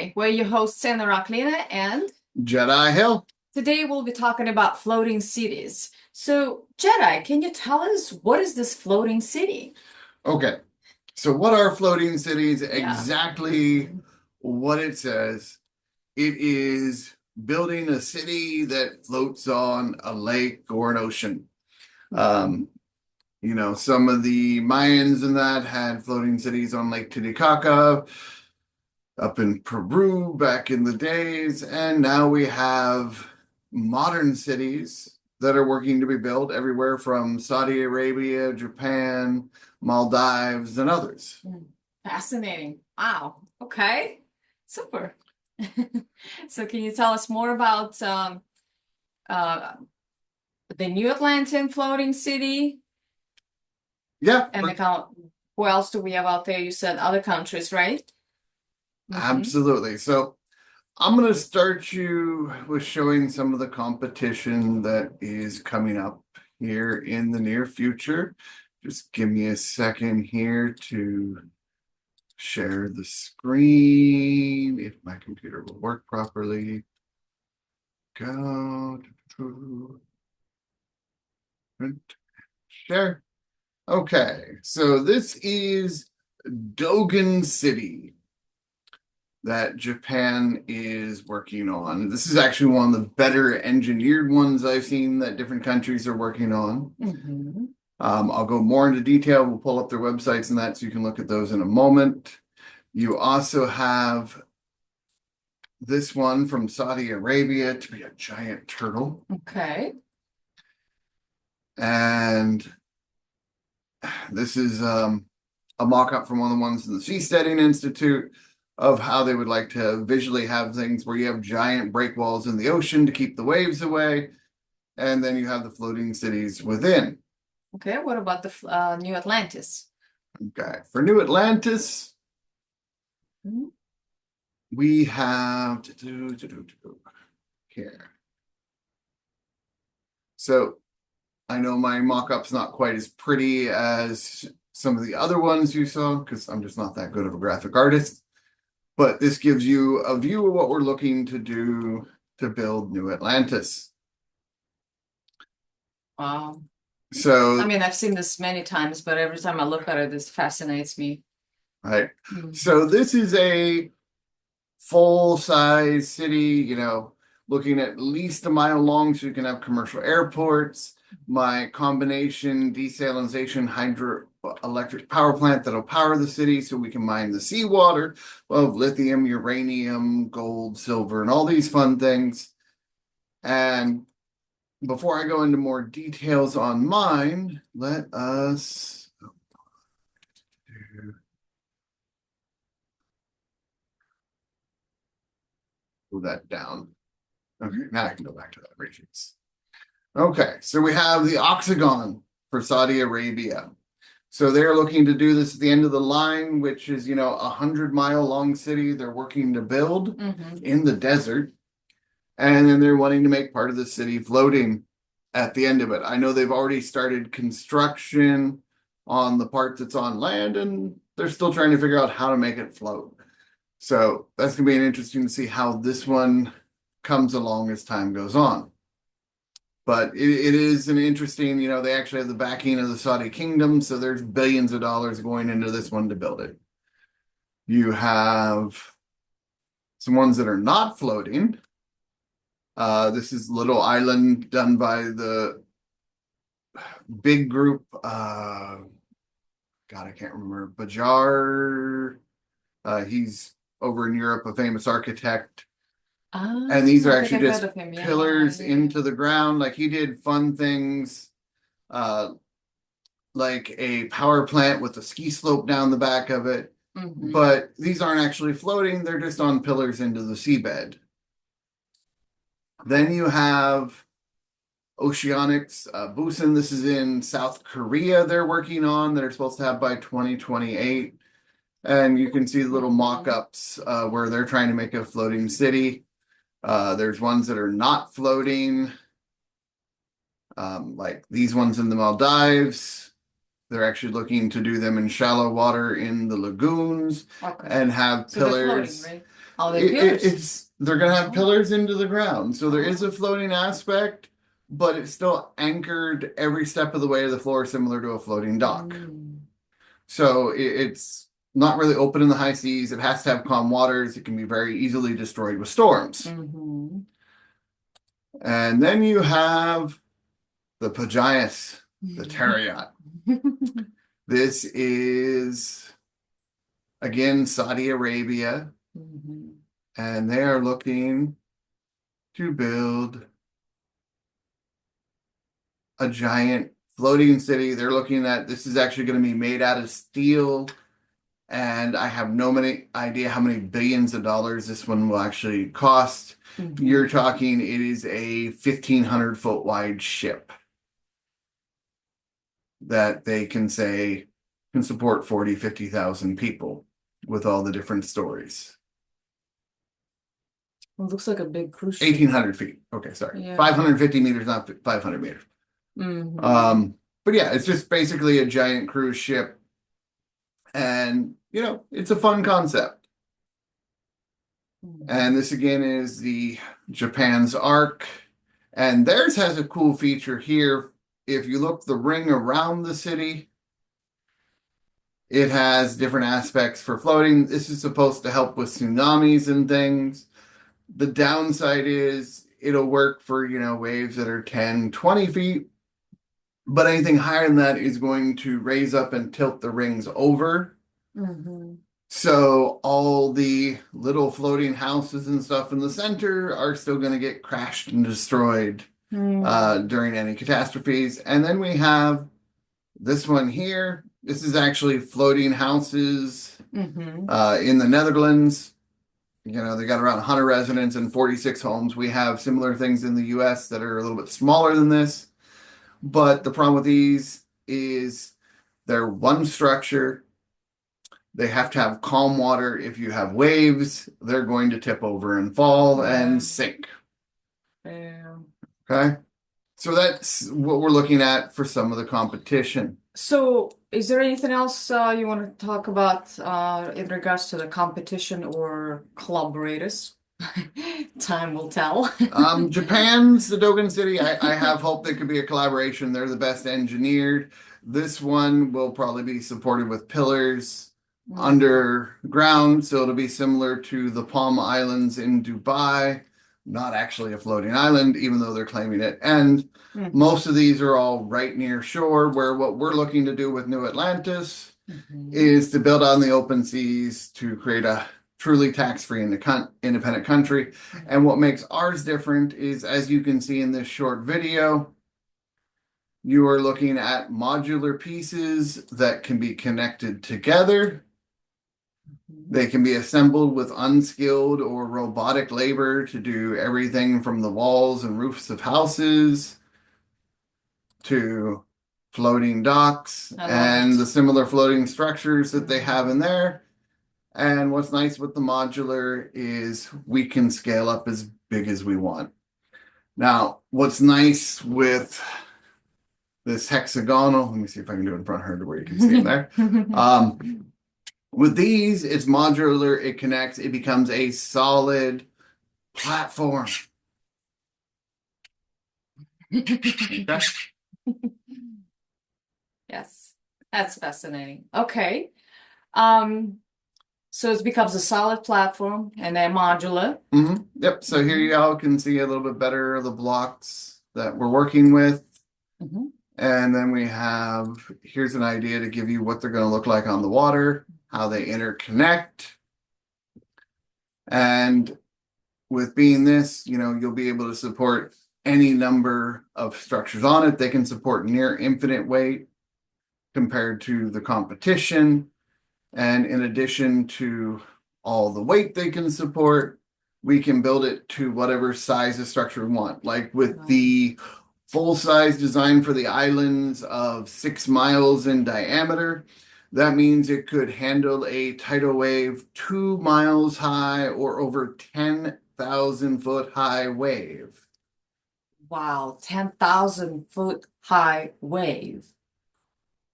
Hi, we're your hosts, Sandra Rocklina, and Jedi Hill. today we'll be talking about floating cities. So, Jedi, can you tell us what is this floating city? Okay, so what are floating cities? Yeah. Exactly what it says. It is building a city that floats on a lake or an ocean. Um, some of the Mayans and that had floating cities on Lake Titicaca up in Peru back in the days, and now we have modern cities that are working to be built everywhere from Saudi Arabia, Japan, Maldives, and others. Fascinating. Wow. Okay. Super. So, can you tell us more about uh, the New Atlantis floating city Yeah, and who else do we have out there? You said other countries, right? Mm-hmm. absolutely. So I'm going to start you with showing some of the competition that is coming up here in the near future. Just give me a second here to share the screen if my computer will work properly. Go to share. Okay, so this is Dogen City that Japan is working on. This is actually one of the better engineered ones I've seen that different countries are working on. Mm-hmm. I'll go more into detail. We'll pull up their websites and that so you can look at those in a moment. You also have this one from Saudi Arabia to be a giant turtle. Okay. And this is a mock-up from one of the ones in the Seasteading Institute of how they would like to visually have things where you have giant breakwalls in the ocean to keep the waves away, and then you have the floating cities within. Okay. What about the New Atlantis? Okay, for New Atlantis, Mm-hmm. we have here. So I know my mock-up's not quite as pretty as some of the other ones you saw because I'm just not that good of a graphic artist. But this gives you a view of what we're looking to do to build New Atlantis. Wow. I So, mean, I've seen this many times, but every time I look at it, this fascinates me. right. Mm. So this is a full-size city, looking at least a mile long so you can have commercial airports. My combination desalination hydroelectric power plant that'll power the city so we can mine the seawater of lithium, uranium, gold, silver, and all these fun things. And before I go into more details on mine, let us move that down. Okay, now I can go back to that regions. Okay, so we have the Octagon for Saudi Arabia. So they're looking to do this at the end of the line, which is, a 100-mile long city they're working to build in the desert. And then they're wanting to make part of the city floating at the end of it. I know they've already started construction on the part that's on land, and they're still trying to figure out how to make it float. So that's going to be interesting to see how this one comes along as time goes on. But it is an interesting, they actually have the backing of the Saudi kingdom, so there's billions of dollars going into this one to build it. You have some ones that are not floating. This is Little Island done by the big group. God, I can't remember. Bajar. He's over in Europe, a famous architect. And these are I think actually I've heard just of him. pillars into the ground. Like he did fun things, uh, like a power plant with a ski slope down the back of it. But these aren't actually floating, they're just on pillars into the seabed. Then you have Oceanics, Busan. This is in South Korea they're working on that are supposed to have by 2028. And you can see the little mock-ups where they're trying to make a floating city. There's ones that are not floating, like these ones in the Maldives. They're actually looking to do them in shallow water in the lagoons Okay. and have So they're floating, pillars. right? Oh, they're pillars. It's they're gonna have Oh. pillars into the ground. So there is a Oh. floating aspect, but it's still anchored every step of the way to the floor, similar to a floating dock. Mm. So it's not really open in the high seas. It has to have calm waters. It can be very easily destroyed with storms. Mhm. And then you have the Pagias, the Tariot. This is again Saudi Arabia, Mhm. and they are looking to build a giant floating city. They're looking at this is actually going to be made out of steel, and I have no many idea how many billions of dollars this one will actually cost. You're Mhm. talking it is a 1,500-foot wide ship that they can say can support 40, 50,000 people with all the different stories. It looks like a big cruise ship. 1,800 feet. Okay, sorry. Yeah. 550 meters, not 500 meters. Mhm. But yeah, it's just basically a giant cruise ship. And, it's a fun concept. And Mhm. this again is the Japan's Arc. And theirs has a cool feature here. If you look the ring around the city, it has different aspects for floating. This is supposed to help with tsunamis and things. The downside is it'll work for, waves that are 10, 20 feet, but anything higher than that is going to raise up and tilt the rings over. Mhm. So all the little floating houses and stuff in the center are still going to get crashed and destroyed Mhm. during any catastrophes. And then we have this one here. This is actually floating houses Mhm. in the Netherlands. They got around 100 residents and 46 homes. We have similar things in the US that are a little bit smaller than this. But the problem with these is they're one structure. They have to have calm water. If you have waves, they're going to tip over and fall and Yeah. sink. Yeah. Okay. So that's what we're looking at for some of the competition. So, is there anything else you want to talk about in regards to the competition or collaborators? Time will tell. Japan's the Dogen City. I have hope there could be a collaboration. They're the best engineered. This one will probably be supported with pillars Mhm. underground, so it'll be similar to the Palm Islands in Dubai. Not actually a floating island, even though they're claiming it. And Mhm. most of these are all right near shore, where what we're looking to do with New Atlantis Mhm. is to build on the open seas to create a truly tax-free independent country. And what makes ours different is, as you can see in this short video, you are looking at modular pieces that can be connected together. Mhm. They can be assembled with unskilled or robotic labor to do everything from the walls and roofs of houses to floating docks I love and the it. similar floating structures that they have in Mhm. there. And what's nice with the modular is we can scale up as big as we want. Now, what's nice with this hexagonal, let me see if I can do it in front of her to where you can see them there. With these, it's modular, it connects, it becomes a solid platform. Okay. Yes, that's fascinating. Okay. Um, so it becomes a solid platform and then modular. Yep. So here Hmm. you all can see a little bit better the blocks that we're working with. Hmm. And then we have, here's an idea to give you what they're going to look like on the water, how they interconnect. And with being this, you'll be able to support any number of structures on it. They can support near infinite weight compared to the competition. And in addition to all the weight they can support, we can build it to whatever size of structure we want. Like with Wow. the full size design for the islands of 6 miles in diameter, that means it could handle a tidal wave 2 miles high or over 10,000 foot high wave. Wow, 10,000 foot high wave.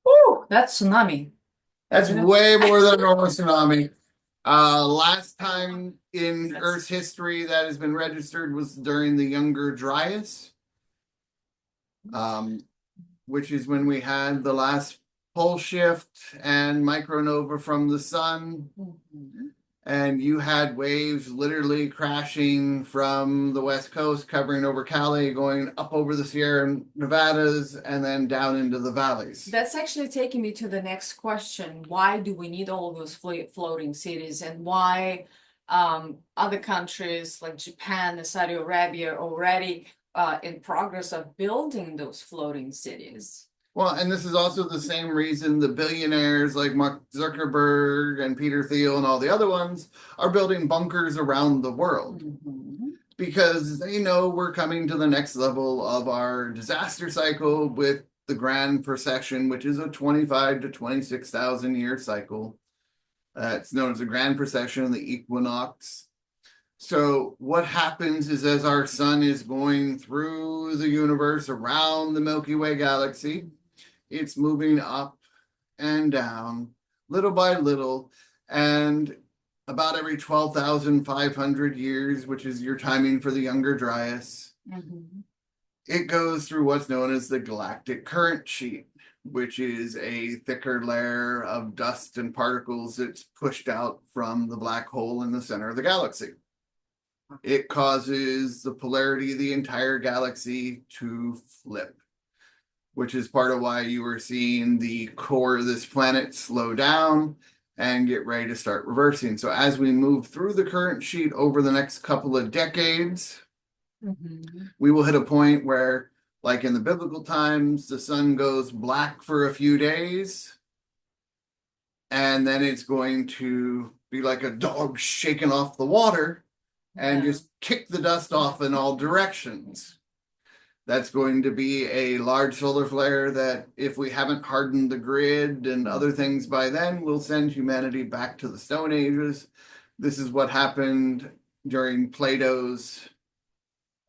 Woo, That's tsunami, That's isn't it? way more than a normal tsunami. Last time in Earth's history that has been registered was during the Younger Dryas, um, which is when we had the last pole shift and micronova from the sun. Mhm. And you had waves literally crashing from the west coast, covering over Cali, going up over the Sierra Nevadas, and then down into the valleys. That's actually taking me to the next question. Why do we need all those floating cities, and why other countries like Japan and Saudi Arabia are already in progress of building those floating cities? Well, and this is also the same reason the billionaires like Mark Zuckerberg and Peter Thiel and all the other ones are building bunkers around the world Mhm. because they know we're coming to the next level of our disaster cycle with the grand precession, which is a 25 to 26,000 year cycle. It's known as the grand precession, the equinox. So what happens is as our sun is going through the universe around the Milky Way galaxy, it's moving up and down little by little. And about every 12,500 years, which is your timing for the Younger Dryas, Mhm. it goes through what's known as the galactic current sheet, which is a thicker layer of dust and particles that's pushed out from the black hole in the center of the galaxy. It causes the polarity of the entire galaxy to flip, which is part of why you are seeing the core of this planet slow down and get ready to start reversing. So as we move through the current sheet over the next couple of decades, Mhm. we will hit a point where, like in the biblical times, the sun goes black for a few days, and then it's going to be like a dog shaking off the water and Yeah. just kick the dust off in all directions. That's going to be a large solar flare that, if we haven't hardened the grid and other things by then, will send humanity back to the Stone Ages. This is what happened during Plato's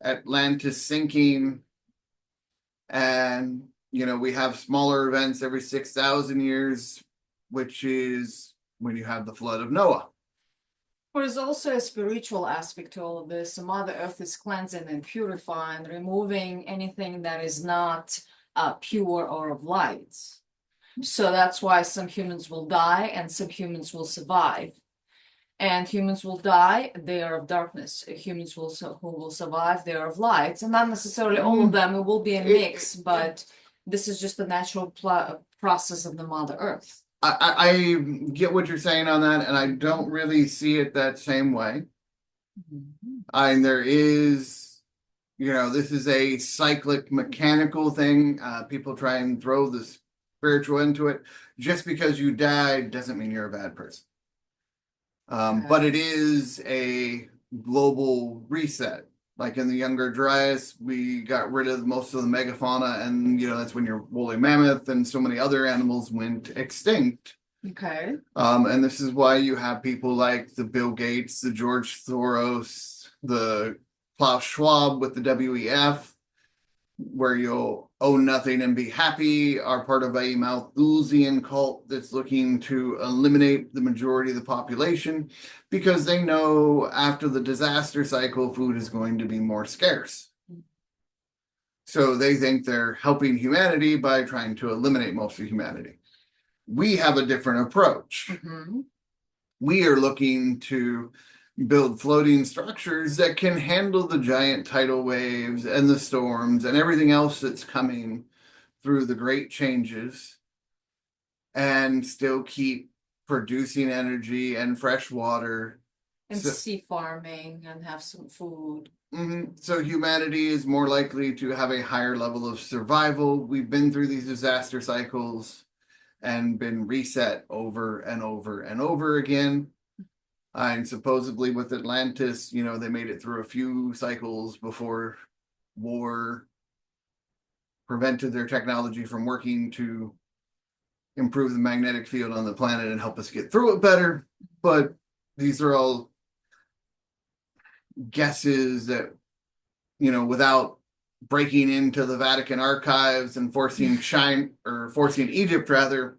Atlantis sinking. And, we have smaller events every 6,000 years, which is when you have the flood of Noah. There's also a spiritual aspect to all of this. Mother Earth is cleansing and purifying, removing anything that is not pure or of light. So that's why some humans will die and some humans will survive. And humans will die, they are of darkness. Humans who will survive, they are of light. And not necessarily all of them, it will be a mix, but this is just the natural process of the Mother Earth. I get what you're saying on that, and I don't really see it that same way. Mhm. And there is, this is a cyclic mechanical thing. People try and throw the spiritual into it. Just because you died doesn't mean you're a bad person. But it is a global reset. Like in the Younger Dryas, we got rid of most of the megafauna, and that's when your woolly mammoth and so many other animals went extinct. Okay. And this is why you have people like the Bill Gates, the George Soros, the Klaus Schwab with the WEF, where you'll own nothing and be happy, are part of a Malthusian cult that's looking to eliminate the majority of the population because they know after the disaster cycle, food is going to be more scarce. So they think they're helping humanity by trying to eliminate most of humanity. We have a different approach. Mm-hmm. We are looking to build floating structures that can handle the giant tidal waves and the storms and everything else that's coming through the great changes and still keep producing energy and fresh water. And So, sea farming and have some food. so humanity is more likely to have a higher level of survival. We've been through these disaster cycles and been reset over and over and over again. And supposedly with Atlantis, they made it through a few cycles before war prevented their technology from working to improve the magnetic field on the planet and help us get through it better. But these are all guesses that, without breaking into the Vatican archives and forcing Egypt rather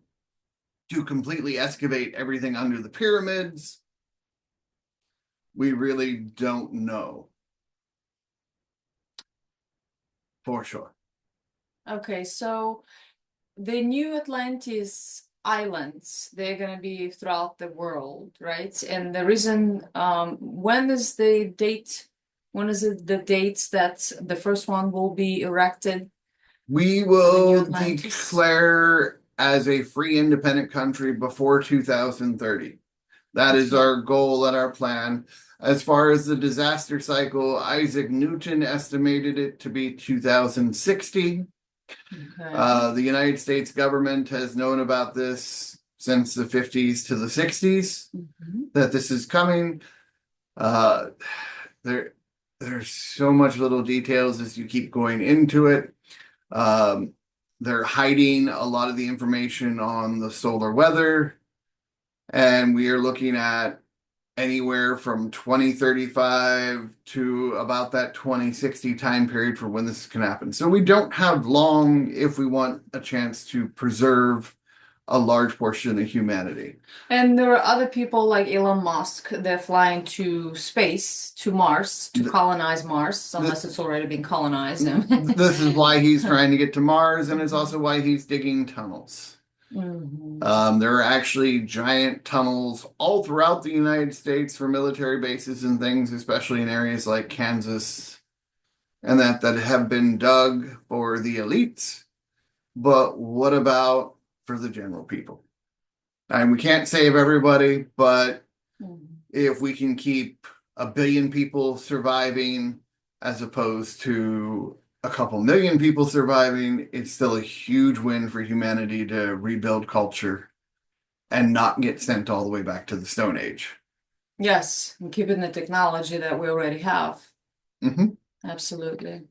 to completely excavate everything under the pyramids, we really don't know for sure. Okay, so the new Atlantis islands, they're gonna be throughout the world, right? And the reason, when is the date? When is it the dates that the first one will be erected? We The new will Atlantis? declare as a free independent country before 2030. That is our goal and our plan. As far as the disaster cycle, Isaac Newton estimated it to be 2060. Okay. The United States government has known about this since the 50s to the 60s, Mhm. that this is coming. Uh, there, there's so much little details as you keep going into it. Um, they're hiding a lot of the information on the solar weather, and we are looking at anywhere from 2035 to about that 2060 time period for when this can happen. So we don't have long if we want a chance to preserve a large portion of humanity. And there are other people like Elon Musk, they're flying to space, to Mars, to Th- colonize Mars, th- unless it's already been colonized. this is why he's trying to get to Mars, and it's also why he's digging tunnels. Mhm. There are actually giant tunnels all throughout the United States for military bases and things, especially in areas like Kansas, and that have been dug for the elites. But what about for the general people? And we can't save everybody, but Mhm. if we can keep a billion people surviving as opposed to a couple million people surviving, it's still a huge win for humanity to rebuild culture and not get sent all the way back to the Stone Age. Yes, and keeping the technology that we already have. Hmm. Absolutely.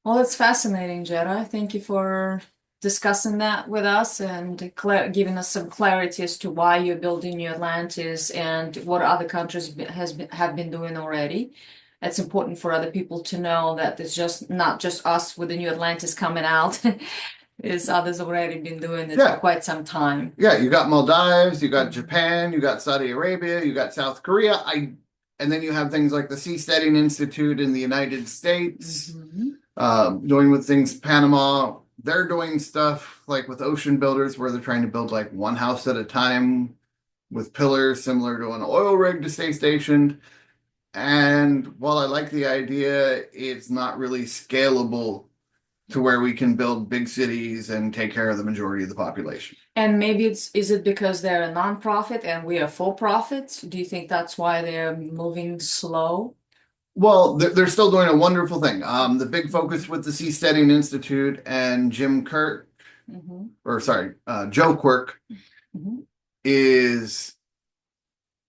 Well, it's fascinating, Jedi. Thank you for discussing that with us and giving us some clarity as to why you're building New Atlantis and what other countries have been doing already. It's important for other people to know that it's just not just us with the New Atlantis coming out. Is others already been doing it for Yeah. quite some time. Yeah, you got Maldives, you got Japan, you got Saudi Arabia, you got South Korea. And then you have things like the Seasteading Institute in the United States, Mhm. doing with things Panama. They're doing stuff like with ocean builders where they're trying to build like one house at a time with pillars similar to an oil rig to stay stationed. And while I like the idea, it's not really scalable to where we can build big cities and take care of the majority of the population. And maybe is it because they're a nonprofit and we are for profit? Do you think that's why they're moving slow? Well, they're still doing a wonderful thing. The big focus with the Seasteading Institute and Jim Kirk, Mm-hmm. or sorry, Joe Quirk, Mm-hmm. is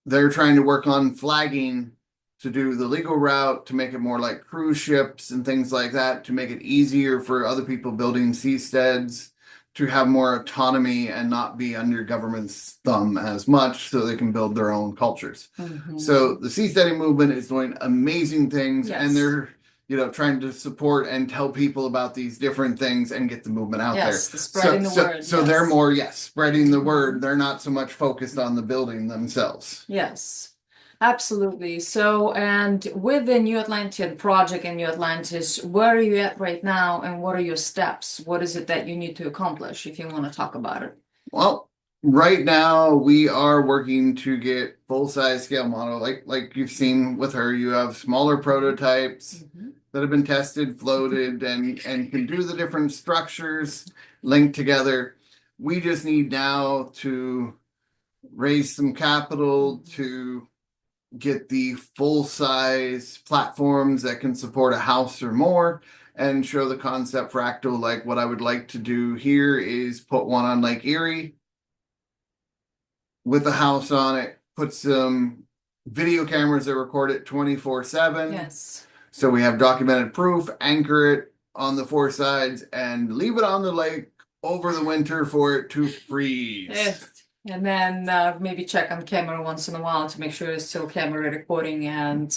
they're trying to work on flagging to do the legal route to make it more like cruise ships and things like that, to make it easier for other people building seasteads to have more autonomy and not be under government's thumb as much so they can build their own cultures. So Mm-hmm. the seasteading movement is doing amazing things, and Yes. they're trying to support and tell people about these different things and get the movement out there. Yes, the So spreading the so word, so they're yes. more, yes, spreading the Mhm. word. They're not so much focused on the building themselves. Yes, absolutely. So, and with the New Atlantean project in New Atlantis, where are you at right now and what are your steps? What is it that you need to accomplish if you want to talk about it? Well, right now we are working to get full-size scale model. Like you've seen with her, you have smaller prototypes Mhm. that have been tested, floated, and can do the different structures linked together. We just need now to raise some capital to get the full-size platforms that can support a house or more and show the concept fractal. Like what I would like to do here is put one on Lake Erie with a house on it, put some video cameras that record it 24/7. Yes. So we have documented proof, anchor it on the four sides, and leave it on the lake over the winter for it to freeze. Yes. And then maybe check on camera once in a while to make sure it's still camera recording and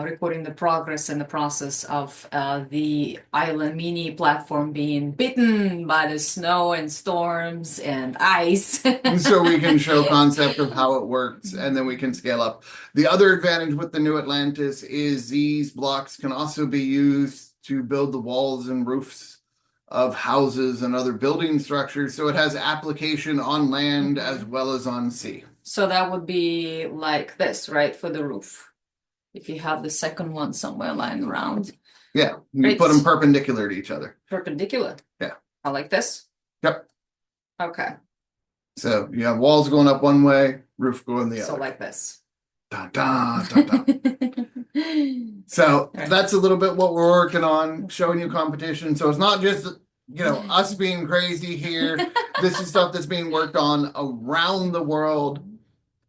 recording the progress and the process of the island mini platform being bitten by the snow and storms and ice. So we can show concept of how it works, and then we can scale up. The other advantage with the new Atlantis is these blocks can also be used to build the walls and roofs of houses and other building structures. So it has application on land as well as on sea. So that would be like this, right, for the roof. If you have the second one somewhere lying around. Yeah, you Great. put them perpendicular to each other. Perpendicular. Yeah. I like this. Yep. Okay. So you have walls going up one way, roof going the So other. like this. Dun, dun, dun, dun. So that's a little bit what we're working on, showing you competition. So it's not just, you know, us being crazy here. This is stuff that's being worked on around the world.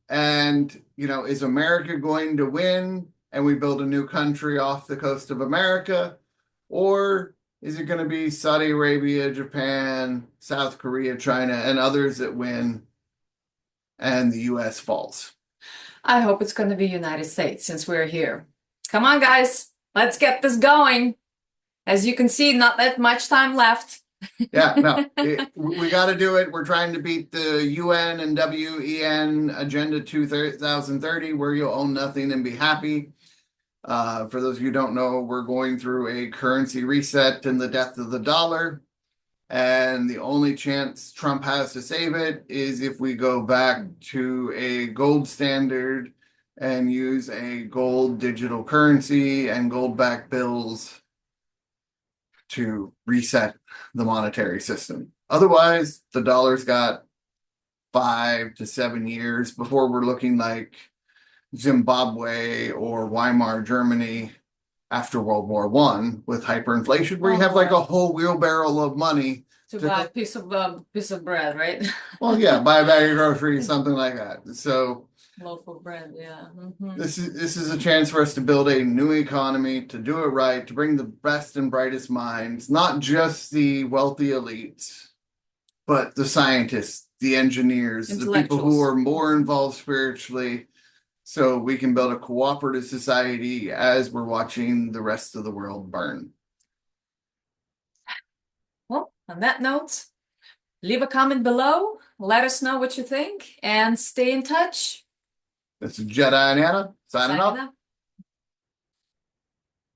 And, you know, is America going to win and we build a new country off the coast of America? Or is it going to be Saudi Arabia, Japan, South Korea, China, and others that win and the US falls? I hope it's going to be United States since we're here. Come on, guys. Let's get this going. As you can see, not that much time left. Yeah, no, we got to do it. We're trying to beat the UN and WEN Agenda 2030, where you'll own nothing and be happy. For those of you who don't know, we're going through a currency reset and the death of the dollar. And the only chance Trump has to save it is if we go back to a gold standard and use a gold digital currency and gold-backed bills to reset the monetary system. Otherwise, the dollar's got 5 to 7 years before we're looking like Zimbabwe or Weimar Germany after World War I with hyperinflation, where you have like a whole wheelbarrow of money to buy a piece of bread, right? Well, yeah, buy a bag of groceries, something like that. So loaf of bread, yeah. This is a chance for us to build a new economy, to do it right, to bring the best and brightest minds, not just the wealthy elites, but the scientists, the engineers, the people who are more involved spiritually, so we can build a cooperative society as we're watching the rest of the world burn. Well, on that note, leave a comment below, let us know what you think, and stay in touch. This is Jedi and Anna signing off.